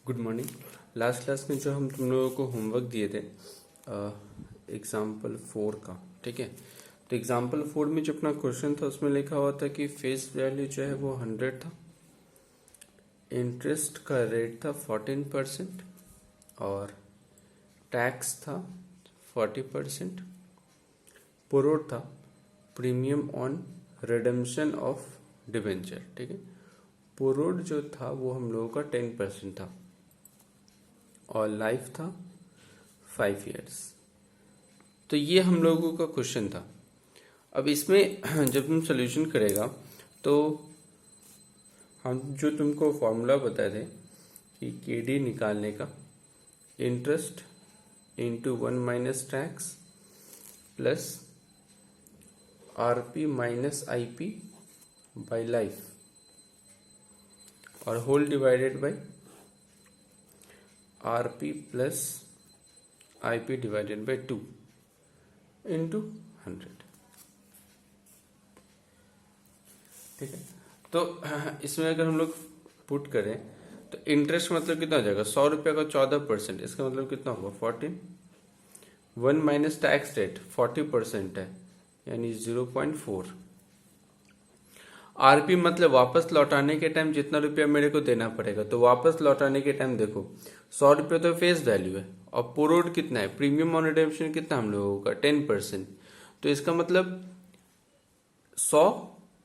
Good morning. Last class में जो हम तुम लोगों को होमवर्क दिए थे एग्जाम्पल 4 का, ठीक है। तो एग्जाम्पल 4 में जो अपना क्वेश्चन था उसमें लिखा हुआ था कि फेस वैल्यू जो है वो 100 था, इंटरेस्ट का रेट था 14% और टैक्स था 40%, पुरोड था premium on redemption of debenture, ठीक है। पुरोड जो था वो हम लोगों का 10% था और लाइफ था 5 इयर्स। तो ये हम लोगों का क्वेश्चन था। अब इसमें जब हम सोल्यूशन करेगा तो हम जो तुमको फॉर्मूला बताए थे कि केडी निकालने का, interest into 1 minus tax plus RP minus IP by life और whole divided by RP plus IP divided by 2 into 100, ठीक है। तो इसमें अगर हम लोग पुट करें तो इंटरेस्ट मतलब कितना हो जाएगा, 100 रुपये का 14%, इसका मतलब कितना होगा 14। 1 माइनस टैक्स रेट 40% है यानी 0.4। आरपी मतलब वापस लौटाने के टाइम जितना रुपया मेरे को देना पड़ेगा, तो वापस लौटाने के टाइम देखो 100 रुपये तो फेस वैल्यू है और पुरोड कितना है, प्रीमियम ऑन रिडेम्पशन कितना हम लोगों का 10%, तो इसका मतलब 100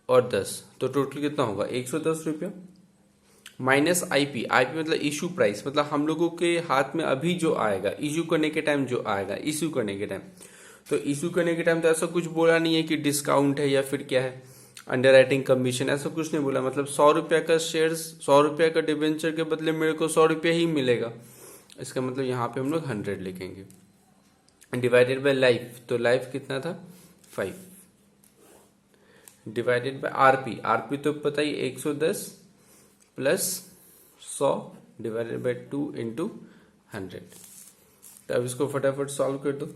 और 10 तो टोटल कितना होगा 110 रुपया माइनस आईपी। आईपी मतलब इशू प्राइस, मतलब हम लोगों के हाथ में अभी जो आएगा इशू करने के टाइम जो आएगा, इशू करने के टाइम, तो इशू करने के टाइम तो ऐसा कुछ बोला नहीं है कि डिस्काउंट है या फिर क्या है अंडर राइटिंग कमीशन, ऐसा कुछ नहीं बोला। मतलब 100 रुपया का शेयर्स, 100 रुपया का डिवेंचर के बदले मेरे को 100 रुपया ही मिलेगा, इसका मतलब यहाँ पे हम लोग 100 लिखेंगे डिवाइडेड बाय लाइफ। तो लाइफ कितना था 5 डिवाइडेड बाय आरपी, आरपी तो पता ही 110 प्लस 100 डिवाइडेड बाय 2 इंटू 100। तो अब इसको फटाफट सॉल्व कर दो।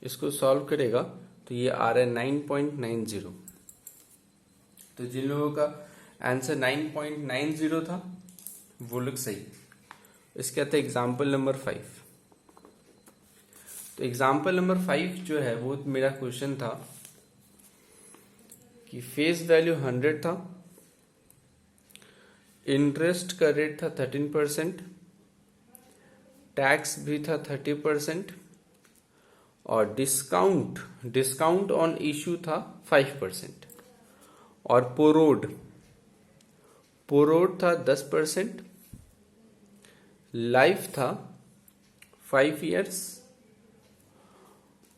इसको सॉल्व करेगा तो ये आ रहा है 9.90। तो जिन लोगों का आंसर 9.90 था वो लोग सही। इसके आता है एग्जाम्पल नंबर 5। तो एग्जाम्पल नंबर 5 जो है वो मेरा क्वेश्चन था कि फेस वैल्यू 100 था, इंटरेस्ट का रेट था 13%, टैक्स भी था 30% और डिस्काउंट ऑन इशू था 5% और पोरोड था 10%, लाइफ था 5 इयर्स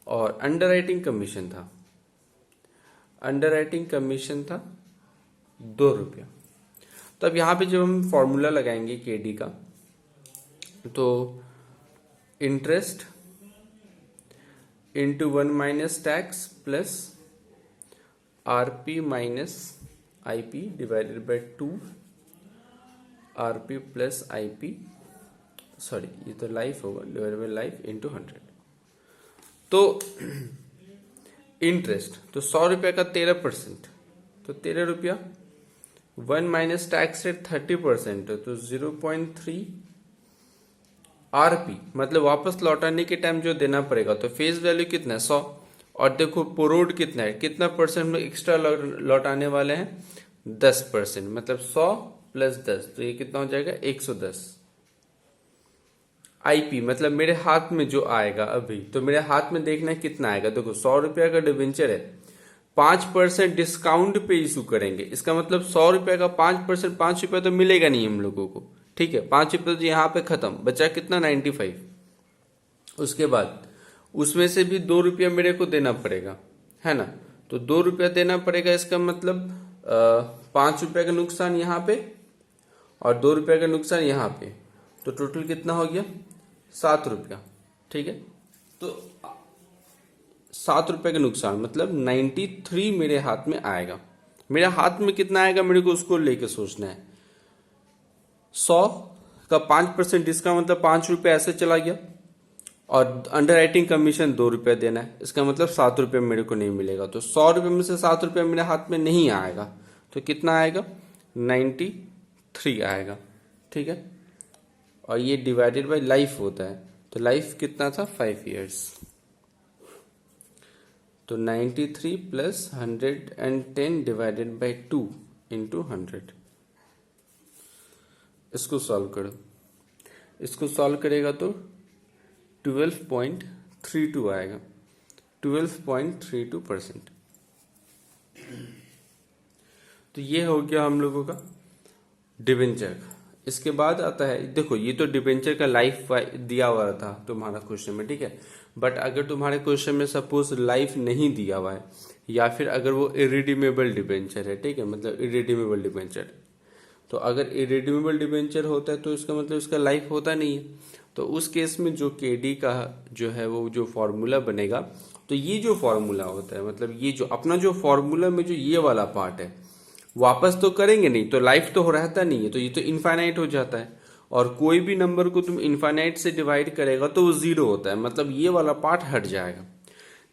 और अंडरराइटिंग कमीशन था 2 रुपया। तो अब यहाँ पे जब हम फॉर्मूला लगाएंगे केडी का, तो interest into 1 minus tax plus RP minus IP divided by 2 RP plus IP, sorry ये तो लाइफ होगा, डिवाइडेड बाय लाइफ इंटू 100। तो इंटरेस्ट तो 100 रुपये का 13%, तो 13 रुपया, 1 माइनस टैक्स रेट 30% तो 0.3 आरपी मतलब वापस लौटाने के टाइम जो देना पड़ेगा, तो फेस वैल्यू कितना है 100 और देखो पुरोड कितना है, कितना परसेंट में एक्स्ट्रा लौटाने वाले हैं 10%, मतलब 100 प्लस 10 तो ये कितना हो जाएगा 110। आईपी मतलब मेरे हाथ में जो आएगा अभी, तो मेरे हाथ में देखना है कितना आएगा। देखो 100 रुपया का डिवेंचर है, 5% डिस्काउंट पे इशू करेंगे, इसका मतलब 100 रुपया का 5%, 5 रुपया तो मिलेगा नहीं हम लोगों को, ठीक है। 5 रुपये तो यहाँ पे खत्म, बचा कितना 95। उसके बाद उसमें से भी 2 रुपया मेरे को देना पड़ेगा, है ना। तो 2 रुपया देना पड़ेगा, इसका मतलब 5 रुपया का नुकसान यहाँ पे और 2 रुपया का नुकसान यहाँ पे, तो टोटल कितना हो गया 7 रुपया, ठीक है। तो 7 रुपये का नुकसान मतलब 93 मेरे हाथ में आएगा। मेरे हाथ में कितना आएगा मेरे को उसको लेके सोचना है। 100 का 5% डिस्काउंट मतलब 5 रुपये ऐसे चला गया और अंडर राइटिंग कमीशन 2 रुपये देना है, इसका मतलब 7 रुपये मेरे को नहीं मिलेगा। तो 100 रुपये में से 7 रुपये मेरे हाथ में नहीं आएगा, तो कितना आएगा 93 आएगा, ठीक है। और ये डिवाइडेड बाय लाइफ होता है, तो लाइफ कितना था 5 इयर्स। तो 93 प्लस 110 डिवाइडेड बाय 2 इंटू 100। इसको सॉल्व करो, इसको सॉल्व करेगा तो 12.32 आएगा, 12.32%। तो ये हो गया हम लोगों का डिबेंचर का। इसके बाद आता है, देखो ये तो डिबेंचर का लाइफ दिया हुआ था तुम्हारा क्वेश्चन में, ठीक है। बट अगर तुम्हारे क्वेश्चन में सपोज लाइफ नहीं दिया हुआ है, या फिर अगर वो इरिडीमेबल डिबेंचर है, ठीक है, मतलब इरिडीमेबल डिबेंचर, तो अगर इरिडीमेबल डिबेंचर होता है तो इसका मतलब इसका लाइफ होता नहीं है। तो उस केस में जो केडी का जो है वो जो फॉर्मूला बनेगा, तो ये जो फॉर्मूला होता है, मतलब ये जो अपना जो फॉर्मूला में जो ये वाला पार्ट है वापस तो करेंगे नहीं, तो लाइफ तो रहता नहीं है, तो ये तो इनफाइनाइट हो जाता है। और कोई भी नंबर को तुम इनफाइनाइट से डिवाइड करेगा तो वो जीरो होता है, मतलब ये वाला पार्ट हट जाएगा।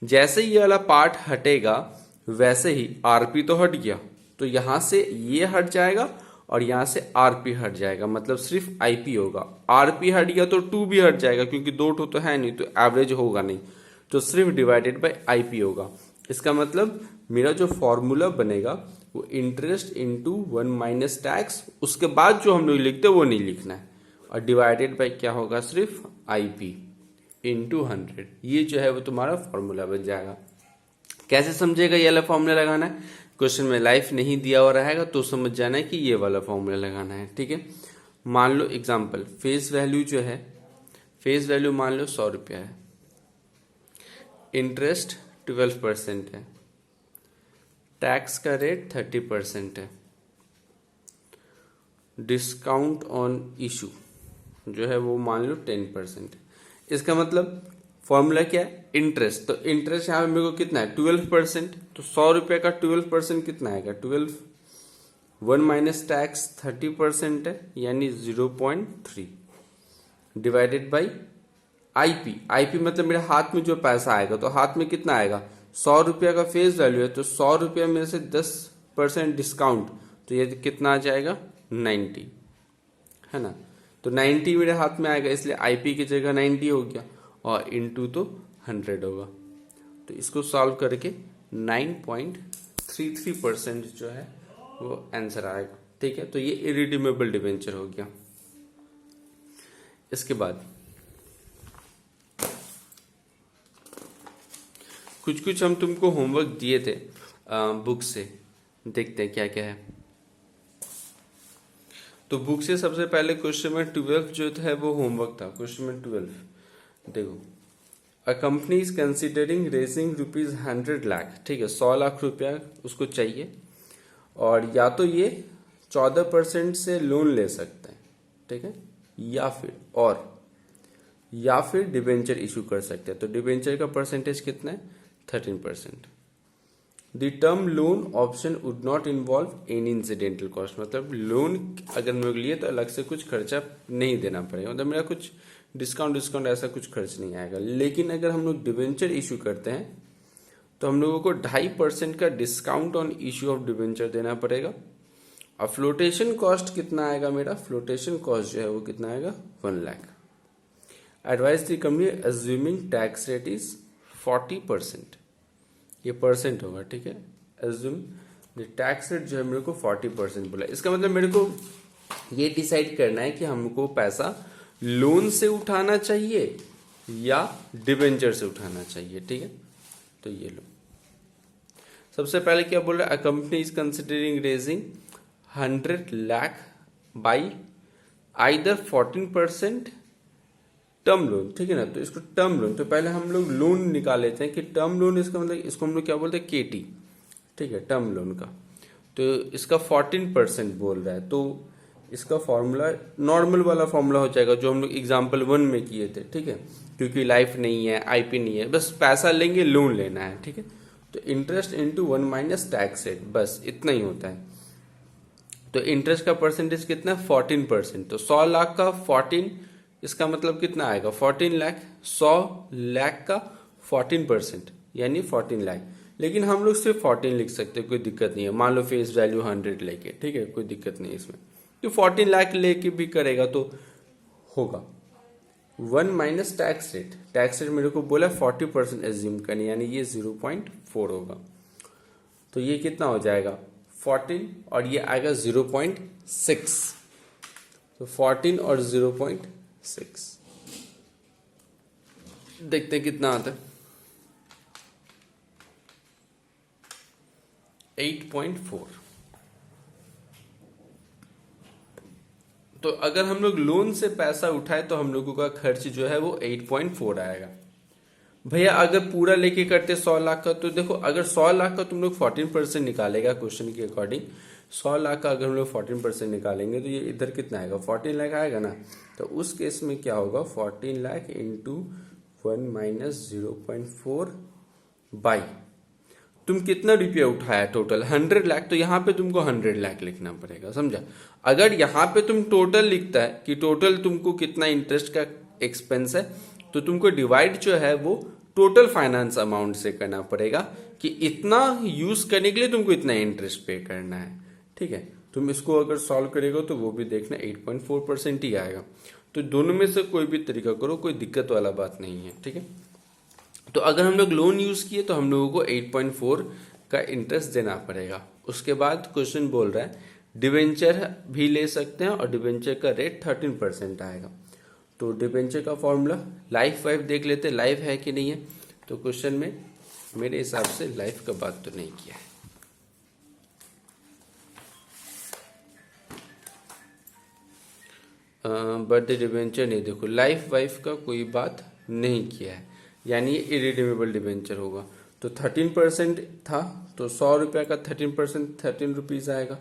जैसे ये वाला पार्ट हटेगा वैसे ही आरपी तो हट गया, तो यहां से ये हट जाएगा और यहां से आरपी हट जाएगा, मतलब सिर्फ आईपी होगा। आरपी हट गया तो 2 भी हट जाएगा, क्योंकि 2 तो है नहीं, तो एवरेज होगा नहीं, तो सिर्फ डिवाइडेड बाय आईपी होगा। इसका मतलब मेरा जो फॉर्मूला बनेगा वो इंटरेस्ट इंटू 1 माइनस टैक्स, उसके बाद जो हम लोग लिखते हैं वो नहीं लिखना है, और डिवाइडेड बाय क्या होगा, सिर्फ आईपी इंटू 100। ये जो है वो तुम्हारा फॉर्मूला बन जाएगा। कैसे समझेगा ये वाला फॉर्मूला लगाना है, क्वेश्चन में लाइफ नहीं दिया हुआ रहेगा तो समझ जाना है कि ये वाला फॉर्मूला लगाना है, ठीक है। मान लो एग्जांपल, फेस वैल्यू जो है, फेस वैल्यू मान लो 100 रुपया है, इंटरेस्ट 12% है, टैक्स का रेट 30% है, डिस्काउंट ऑन इशू जो है वो मान लो 10% है। इसका मतलब फॉर्मूला क्या है, इंटरेस्ट। तो इंटरेस्ट यहाँ पे मेरे को कितना है 12%, तो 100 रुपये का 12% कितना आएगा 12, 1 माइनस टैक्स 30% है, यानी 0.3 डिवाइडेड बाई आईपी। आईपी मतलब मेरे हाथ में जो पैसा आएगा, तो हाथ में कितना आएगा 100 रुपया का फेस वैल्यू है, तो 100 रुपया में से 10% डिस्काउंट, तो ये कितना आ जाएगा 90, है ना। तो 90 मेरे हाथ में आएगा, इसलिए आईपी की जगह 90 हो गया, और इनटू तो 100 होगा। तो इसको सॉल्व करके 9.33% जो है वो आंसर आएगा, ठीक है। तो ये इरिडीमेबल डिबेंचर हो गया। इसके बाद कुछ हम तुमको होमवर्क दिए थे बुक से, देखते हैं क्या क्या है। तो बुक से सबसे पहले क्वेश्चन में 12 जो है वो होमवर्क था। क्वेश्चन में 12 देखो, a company is considering raising ₹100 lakh, ठीक है, 100 लाख रुपया उसको चाहिए, और या तो ये 14% से लोन ले सकते हैं, ठीक है, या फिर डिबेंचर इशू कर सकते हैं। तो डिबेंचर का परसेंटेज कितना है 13%। The term loan option would not involve any incidental cost, मतलब लोन अगर मेरे लिए तो अलग से कुछ खर्चा नहीं देना पड़ेगा, मतलब मेरा कुछ डिस्काउंट ऐसा कुछ खर्च नहीं आएगा। लेकिन अगर हम लोग डिबेंचर इशू करते हैं तो हम लोगों को 2.5% का discount on issue of debenture देना पड़ेगा। और फ्लोटेशन कॉस्ट कितना आएगा मेरा, फ्लोटेशन कॉस्ट जो है वो कितना आएगा 1 lakh. Advice the company assuming tax rate is 40%, ये परसेंट होगा, ठीक है। अज्यूम द टैक्स रेट जो है मेरे को 40% बोला। इसका मतलब मेरे को ये डिसाइड करना है कि हमको पैसा लोन से उठाना चाहिए या डिबेंचर से उठाना चाहिए, ठीक है। तो ये लो, सबसे पहले क्या बोल रहा है, a company is considering raising 100 lakh by either 14% term loan, ठीक है ना। तो इसको टर्म लोन, तो पहले हम लोग लोन निकाल लेते हैं कि टर्म लोन, इसका मतलब इसको हम लोग क्या बोलते हैं केटी, ठीक है, टर्म लोन का। तो इसका 14% बोल रहा है, तो इसका फॉर्मूला नॉर्मल वाला फॉर्मूला हो जाएगा जो हम लोग एग्जाम्पल 1 में किए थे, ठीक है, क्योंकि लाइफ नहीं है, आईपी नहीं है, बस पैसा लेंगे, लोन लेना है, ठीक है। तो interest into 1 minus tax rate, बस इतना ही होता है। तो इंटरेस्ट का परसेंटेज कितना है 14%, तो 100 लाख का 14, इसका मतलब कितना आएगा 14 लाख, 100 लाख का 14% यानी 14 लाख। लेकिन हम लोग सिर्फ 14 लिख सकते हैं, कोई दिक्कत नहीं है। मान लो फेस वैल्यू 100 लेके, ठीक है, कोई दिक्कत नहीं है इसमें। तो 14 लाख लेके भी करेगा तो होगा 1 minus tax rate. Tax rate मेरे को बोला 40% एज्यूम करनी, यानी ये 0.4 होगा। तो ये कितना हो जाएगा 14 और ये आएगा 0.6। तो 14 और 0.6 देखते हैं कितना आता है। 8.4। तो अगर हम लोग लोन से पैसा उठाए तो हम लोगों का खर्च जो है वो 8.4 आएगा। भैया अगर पूरा लेके करते 100 लाख का, तो देखो अगर 100 लाख का तुम लोग 14% निकालेगा क्वेश्चन के अकॉर्डिंग, 100 लाख का अगर हम लोग 14% निकालेंगे तो ये इधर कितना आएगा 14 लाख आएगा ना। तो उस केस में क्या होगा 14 लाख इंटू 1 माइनस 0.4 बाई तुम कितना रुपया उठाया टोटल 100 लाख। तो यहाँ पे तुमको 100 लाख लिखना पड़ेगा, समझा। अगर यहाँ पे तुम टोटल लिखता है कि टोटल तुमको कितना इंटरेस्ट का एक्सपेंस है, तो तुमको डिवाइड जो है वो टोटल फाइनेंस अमाउंट से करना पड़ेगा कि इतना यूज करने के लिए तुमको इतना इंटरेस्ट पे करना है। ठीक है, तुम इसको अगर सॉल्व करेगा तो वो भी देखना 8.4% ही आएगा। तो दोनों में से कोई भी तरीका करो, कोई दिक्कत वाला बात नहीं है। ठीक है, तो अगर हम लोग लोन यूज किए तो हम लोगों को 8.4 का इंटरेस्ट देना पड़ेगा। उसके बाद क्वेश्चन बोल रहा है डिवेंचर भी ले सकते हैं और डिवेंचर का रेट 13% आएगा। तो डिवेंचर का फॉर्मूला लाइफ वाइफ देख लेते हैं, लाइफ है कि नहीं है। तो क्वेश्चन में मेरे हिसाब से लाइफ का बात तो नहीं किया है। बट डिवेंचर नहीं, देखो लाइफ वाइफ का कोई बात नहीं किया है, यानी ये इरिडीमेबल डिवेंचर होगा। तो 13% था, तो 100 रुपया का 13% 13 रुपीज आएगा।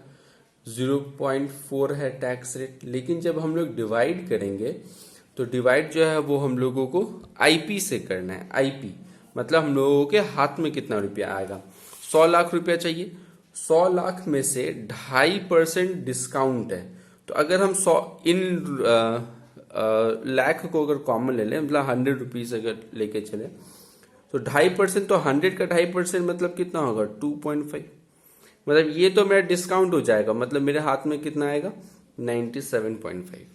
0.4 है टैक्स रेट। लेकिन जब हम लोग डिवाइड करेंगे तो डिवाइड जो है वो हम लोगों को आईपी से करना है। आईपी मतलब हम लोगों के हाथ में कितना रुपया आएगा। 100 लाख रुपया चाहिए, 100 लाख में से 2.5% डिस्काउंट है। तो अगर हम 100 इन लाख को अगर कॉमन ले लें, मतलब 100 रुपीज अगर लेके चले, तो 2.5%, तो 100 का 2.5% मतलब कितना होगा 2.5। मतलब ये तो मेरा डिस्काउंट हो जाएगा, मतलब मेरे हाथ में कितना आएगा 97.5।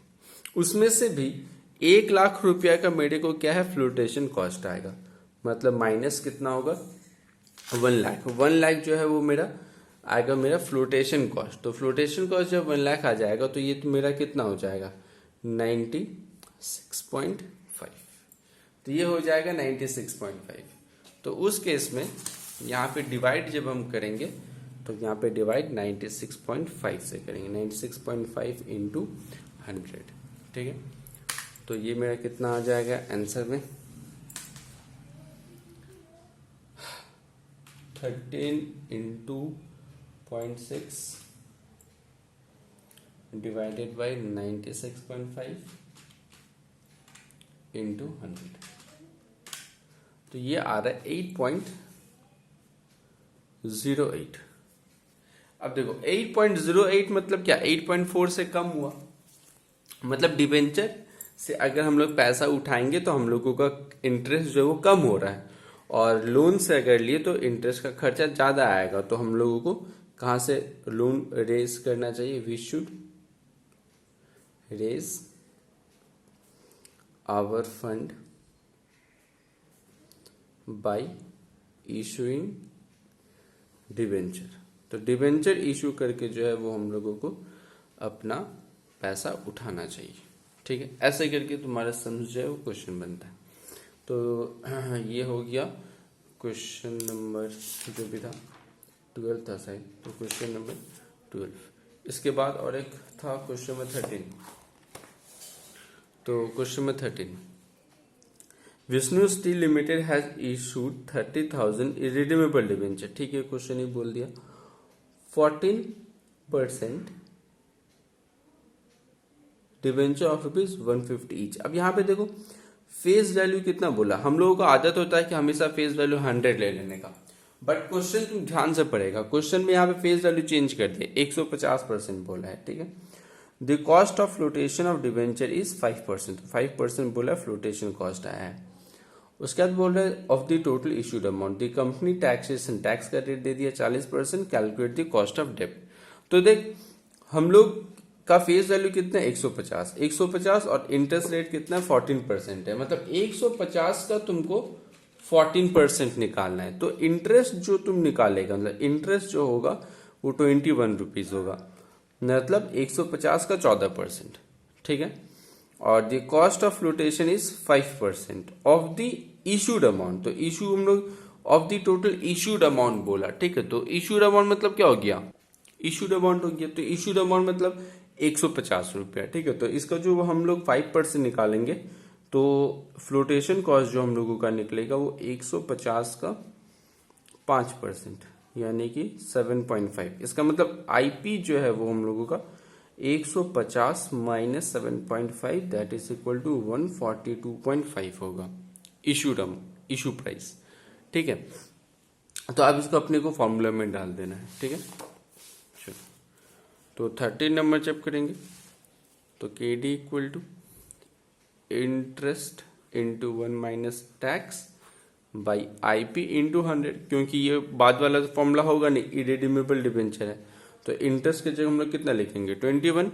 उसमें से भी 1 लाख रुपया का मेरे को क्या है फ्लोटेशन कॉस्ट आएगा, मतलब माइनस कितना होगा 1 लाख। 1 लाख जो है वो मेरा आएगा मेरा फ्लोटेशन कॉस्ट। तो फ्लोटेशन कॉस्ट जब 1 लाख आ जाएगा तो ये तो मेरा कितना हो जाएगा 96.5। तो ये हो जाएगा 96.5। तो उस केस में यहाँ पे डिवाइड जब हम करेंगे तो यहाँ पे डिवाइड 96.5 से करेंगे, 96.5 इंटू 100। ठीक है, तो ये मेरा कितना आ जाएगा आंसर में 13 इंटू 0.6 डिवाइडेड बाई 96.5 इंटू 100। तो ये आ रहा है 8.08। अब देखो 8.08 मतलब क्या 8.4 से कम हुआ, मतलब डिबेंचर से अगर हम लोग पैसा उठाएंगे तो हम लोगों का इंटरेस्ट जो है वो कम हो रहा है, और लोन से अगर लिए तो इंटरेस्ट का खर्चा ज्यादा आएगा। तो हम लोगों को कहां से लोन रेज करना चाहिए, we should raise our fund by issuing debenture. तो डिबेंचर इशू करके जो है वो हम लोगों को अपना पैसा उठाना चाहिए। ठीक है, ऐसे करके तुम्हारा समझ जो है वो क्वेश्चन बनता है। तो ये हो गया क्वेश्चन नंबर जो भी था 12 था शायद, तो क्वेश्चन नंबर 12। इसके बाद और एक था क्वेश्चन नंबर 13। तो question number 13, Vishnu steel limited has issued 30,000 irredeemable debenture. ठीक है, क्वेश्चन ही बोल दिया 14% डिबेंचर ऑफ ₹150 ईच। अब यहाँ पे देखो फेस वैल्यू कितना बोला, हम लोगों का आदत होता है कि हमेशा फेस वैल्यू 100 ले लेने का, बट क्वेश्चन तुम ध्यान से पढ़ेगा, क्वेश्चन में यहाँ पे फेस वैल्यू चेंज कर दिया, 150% बोला है। ठीक है, the cost of flotation of debenture is 5%, 5% बोला फ्लोटेशन कॉस्ट आया है। उसके बाद बोल रहे हैं of the total issued amount the company taxation, tax का रेट दे दिया 40%, कैलकुलेट द कॉस्ट ऑफ डेब्ट। तो देख हम लोग का फेस वैल्यू कितना है 150, 150 और इंटरेस्ट रेट कितना है 14% है, मतलब 150 का तुमको 14% निकालना है। तो इंटरेस्ट जो तुम निकालेगा, मतलब इंटरेस्ट जो होगा वो 21 रुपीज होगा, मतलब 150 का 14%, ठीक है। और the cost of flotation is 5% of the issued amount. तो इशू हम लोग of the total issued amount बोला, ठीक है। तो इशूड अमाउंट मतलब क्या हो गया, इशूड अमाउंट हो गया। तो इशूड अमाउंट मतलब 150 रुपया, ठीक है। तो इसका जो हम लोग 5% निकालेंगे तो फ्लोटेशन कॉस्ट जो हम लोगों का निकलेगा वो 150 का 5%, यानी कि 7.5। इसका मतलब आईपी जो है वो हम लोगों का 150 minus 7.5 that is equal to 142.5 होगा इशू प्राइस, ठीक है। तो आप इसको अपने को फॉर्मूला में डाल देना है, ठीक है। चलो, तो 13 नंबर जब करेंगे तो K D equal to interest into 1 minus tax by I P into 100, क्योंकि ये बाद वाला तो फॉर्मूला होगा नहीं, इरेडीमेबल डिबेंचर है। तो इंटरेस्ट की जगह हम लोग कितना लिखेंगे 21,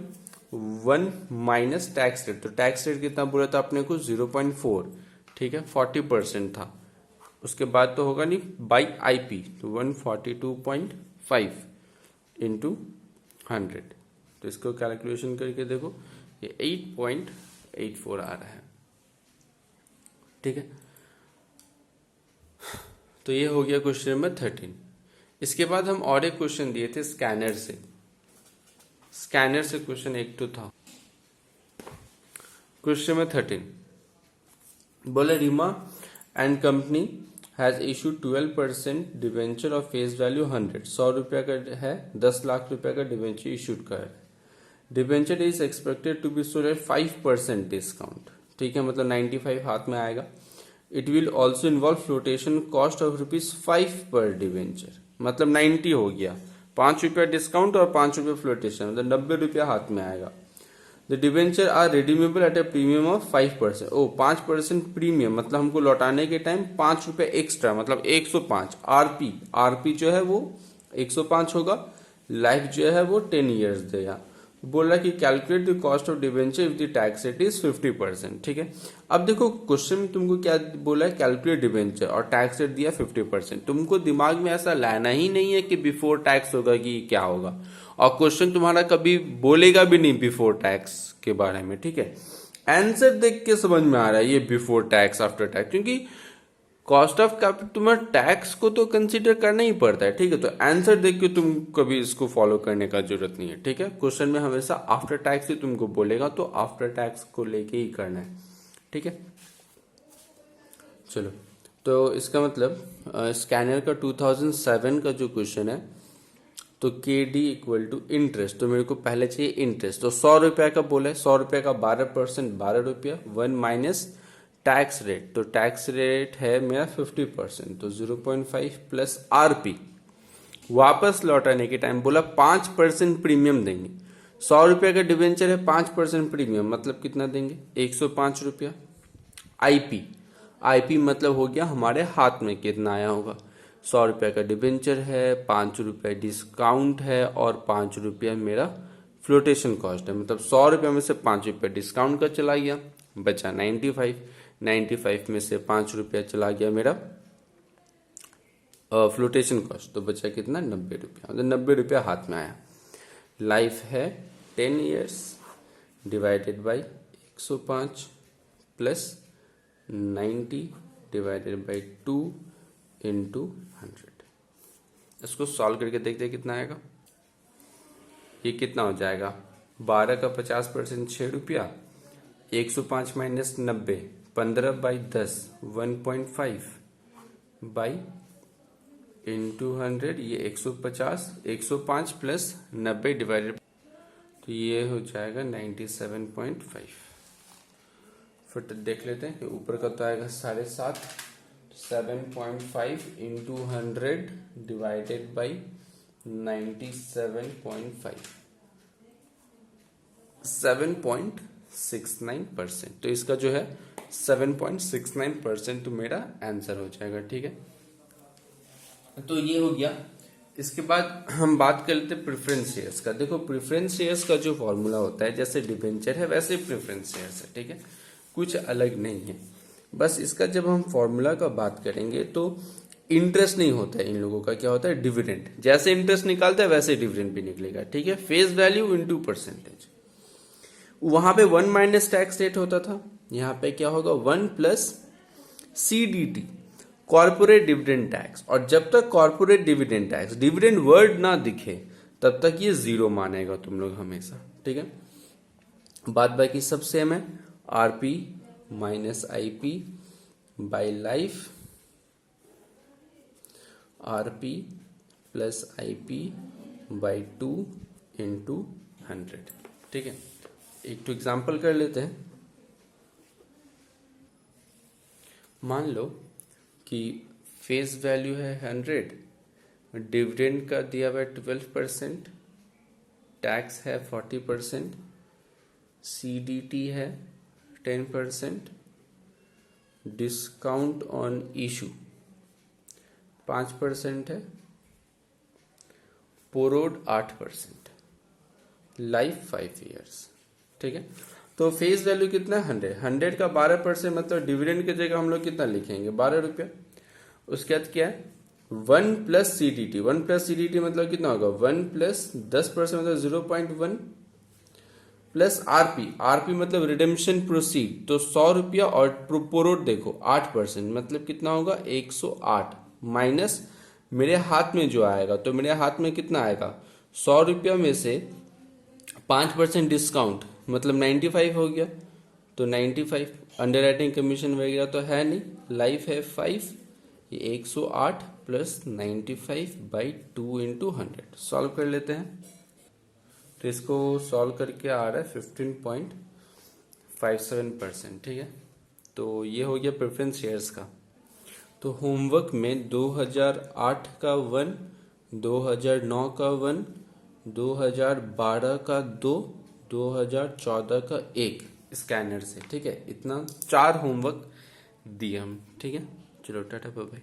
1 माइनस टैक्स रेट। तो टैक्स रेट कितना बोला था अपने को 0.4, ठीक है, 40% था। उसके बाद तो होगा नहीं बाई आई पी, तो 142.5 इंटू 100। तो इसको कैलकुलेशन करके देखो ये 8.84 आ रहा है, ठीक है। तो ये हो गया क्वेश्चन नंबर 13। इसके बाद हम और एक क्वेश्चन दिए थे स्कैनर से, स्कैनर से क्वेश्चन एक तो था। क्वेश्चन नंबर 13 बोले Reema and company has issued 12% debenture of face value 100, 100 रुपया का है, 10 लाख रुपया का डिवेंचर इशूड का है। Debenture is expected to be sold at 5% discount, ठीक है, मतलब 95 हाथ में आएगा। It will also involve flotation cost of ₹5 per debenture, मतलब 90 हो गया, 5 रुपया डिस्काउंट और 5 रुपया फ्लोटेशन, मतलब 90 रुपया हाथ में आएगा। The debenture are redeemable at a premium of 5%। Oh 5% premium, मतलब हमको लौटाने के टाइम 5 रुपया एक्स्ट्रा, मतलब 105। आरपी, आरपी जो है वो 105 होगा। लाइफ जो है वो 10 ईयर्स देगा। बोल रहा है कि calculate the cost of debenture if the tax rate is 50%, ठीक है। अब देखो क्वेश्चन में तुमको क्या बोला है, कैलकुलेट डिवेंचर और टैक्स रेट दिया 50%। तुमको दिमाग में ऐसा लाना ही नहीं है कि बिफोर टैक्स होगा कि क्या होगा, और क्वेश्चन तुम्हारा कभी बोलेगा भी नहीं बिफोर टैक्स के बारे में, ठीक है। आंसर देख के समझ में आ रहा है ये बिफोर टैक्स आफ्टर टैक्स, क्योंकि कॉस्ट ऑफ कैपिटल तुम्हारा टैक्स को तो कंसीडर करना ही पड़ता है, ठीक है। तो आंसर देख के तुम कभी इसको फॉलो करने का जरूरत नहीं है, ठीक है। क्वेश्चन में हमेशा आफ्टर टैक्स ही तुमको बोलेगा, तो आफ्टर टैक्स को लेके ही करना है, ठीक है। चलो, तो इसका मतलब स्कैनर का 2007 का जो क्वेश्चन है, तो K D equal to interest, तो मेरे को पहले चाहिए इंटरेस्ट। तो 100 रुपया का बोला है, 100 रुपया का 12%, 12 रुपया, 1 माइनस टैक्स रेट। तो टैक्स रेट है मेरा 50%, तो 0.5 प्लस आरपी। वापस लौटाने के टाइम बोला 5% प्रीमियम देंगे। 100 रुपया का डिवेंचर है, 5% प्रीमियम, मतलब कितना देंगे 105 रुपया। आईपी, आईपी मतलब हो गया हमारे हाथ में कितना आया होगा। 100 रुपया का डिवेंचर है, 5 रुपया डिस्काउंट है और 5 रुपया मेरा फ्लोटेशन कॉस्ट है, मतलब 100 रुपया में से 5 रुपया डिस्काउंट का चला गया, बचा 95 में से 5 रुपया चला गया मेरा फ्लोटेशन कॉस्ट, तो बचा कितना 90 रुपया, मतलब 90 रुपया हाथ में आया। लाइफ है 10 years divided by 105 plus 90 divided by 2 into 100। इसको सॉल्व करके देखते हैं कितना आएगा। ये कितना हो जाएगा, 12 का 50% 6 रुपया, 105 माइनस 90, 15 बाई 10 1.5 बाई इंटू 100, ये 150, 105 प्लस 90 डिवाइडेड, तो ये हो जाएगा 97.5। फिर देख लेते हैं कि ऊपर का तो आएगा 7.5, 7.5 इंटू 100 डिवाइडेड बाई 97.5, 7.69%। तो इसका जो है 7.69% तो मेरा आंसर हो जाएगा, ठीक है। तो ये हो गया इसके बाद हम बात कर लेते हैं प्रेफरेंस शेयर्स का। देखो प्रेफरेंस शेयर्स का जो फॉर्मूला होता है, जैसे डिबेंचर है वैसे प्रेफरेंस शेयर्स है, ठीक है, कुछ अलग नहीं है। बस इसका जब हम फॉर्मूला का बात करेंगे तो इंटरेस्ट नहीं होता है इन लोगों का, क्या होता है, डिविडेंड। जैसे इंटरेस्ट निकालता है वैसे डिविडेंड भी निकलेगा, ठीक है। Face value into percentage. वहां पे 1 माइनस टैक्स रेट होता था, यहाँ पे क्या होगा 1 plus CDT, corporate dividend tax. और जब तक corporate dividend tax, dividend word ना दिखे, तब तक ये जीरो मानेगा तुम लोग हमेशा, ठीक है। बात बाकी सब सेम है, RP minus IP by life, RP plus IP by 2 into 100, ठीक है। एक तो एग्जाम्पल कर लेते हैं। मान लो कि फेस वैल्यू है 100, डिविडेंड का दिया हुआ 12%, टैक्स है 40%, CDT है 10%, डिस्काउंट ऑन इशू 5% है, पोरोड 8%, लाइफ 5 ईयर्स, ठीक है। तो फेस वैल्यू कितना है 100 का 12%, मतलब डिविडेंड की जगह हम लोग कितना लिखेंगे 12 रुपया। उसके बाद क्या है 1 प्लस CDT, 1 प्लस CDT मतलब कितना होगा 1 प्लस 10% मतलब 0.1 प्लस RP मतलब रिडेम्पशन प्रोसीड, तो 100 रुपया, और पोरोड देखो 8% मतलब कितना होगा 108, माइनस मेरे हाथ में जो आएगा, तो मेरे हाथ में कितना आएगा 100 रुपया में से 5% डिस्काउंट मतलब 95 हो गया, तो 95 अंडर राइटिंग कमीशन वगैरह तो है नहीं, लाइफ है 5, ये 108 प्लस 95 बाई 2 इंटू 100। सॉल्व कर लेते हैं, तो इसको सॉल्व करके आ रहा है 15.57%, ठीक है। तो ये हो गया प्रेफरेंस शेयर्स का। तो होमवर्क में 2008 का 1, 2009 का 1, 2012 का 2, 2014 का 1 स्कैनर से, ठीक है। इतना 4 होमवर्क दिए हम, ठीक है। चलो टाटा बाय बाय।